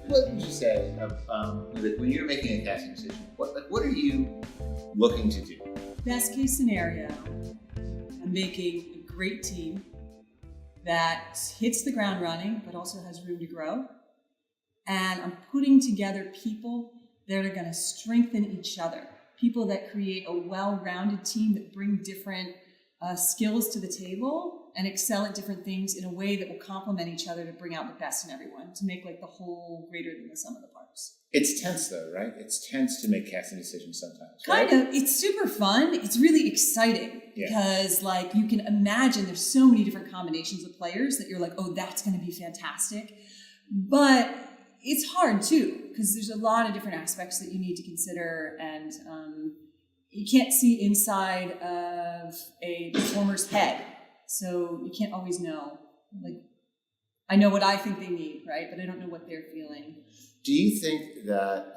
What would you say when you're making a casting decision? What are you looking to do? Best case scenario, I'm making a great team that hits the ground running, but also has room to grow. And I'm putting together people that are going to strengthen each other. People that create a well-rounded team that bring different skills to the table and excel at different things in a way that will complement each other to bring out the best in everyone, to make like the whole greater than the sum of the parts. It's tense though, right? It's tense to make casting decisions sometimes, right? Kind of. It's super fun. It's really exciting because like you can imagine there's so many different combinations of players that you're like, oh, that's going to be fantastic. But it's hard too, because there's a lot of different aspects that you need to consider, and you can't see inside of a performer's head. So you can't always know. Like, I know what I think they need, right? But I don't know what they're feeling. Do you think that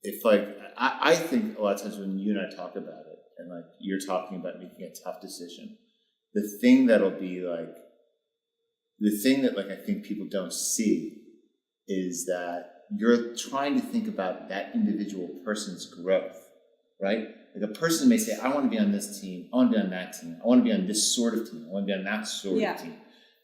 if like, I think a lot of times when you and I talk about it and like you're talking about making a tough decision, the thing that'll be like, the thing that like I think people don't see is that you're trying to think about that individual person's growth, right? Like a person may say, I want to be on this team, I want to be on that team, I want to be on this sort of team, I want to be on that sort of team.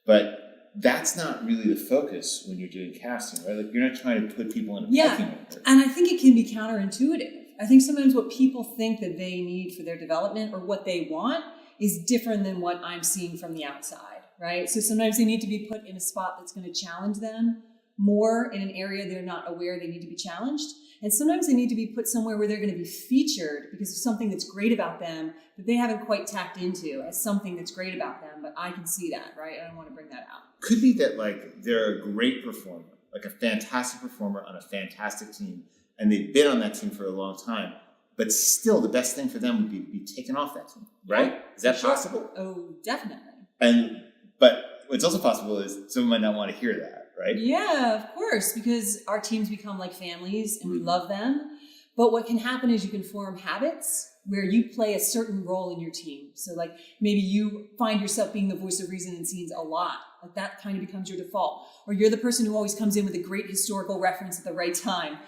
But that's not really the focus when you're doing casting, right? Like you're not trying to put people in a pecking order. And I think it can be counterintuitive. I think sometimes what people think that they need for their development or what they want is different than what I'm seeing from the outside, right? So sometimes they need to be put in a spot that's going to challenge them more in an area they're not aware they need to be challenged. And sometimes they need to be put somewhere where they're going to be featured because of something that's great about them that they haven't quite tapped into as something that's great about them, but I can see that, right? And I want to bring that out. Could be that like they're a great performer, like a fantastic performer on a fantastic team, and they've been on that team for a long time, but still the best thing for them would be taken off that team, right? Is that possible? Oh, definitely. But what's also possible is someone might not want to hear that, right? Yeah, of course, because our teams become like families and we love them. But what can happen is you can form habits where you play a certain role in your team. So like maybe you find yourself being the voice of reason in scenes a lot. Like that kind of becomes your default. Or you're the person who always comes in with a great historical reference at the right time.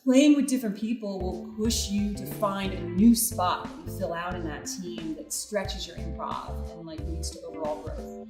Playing with different people will push you to find a new spot that you fill out in that team that stretches your improv and like leads to overall growth.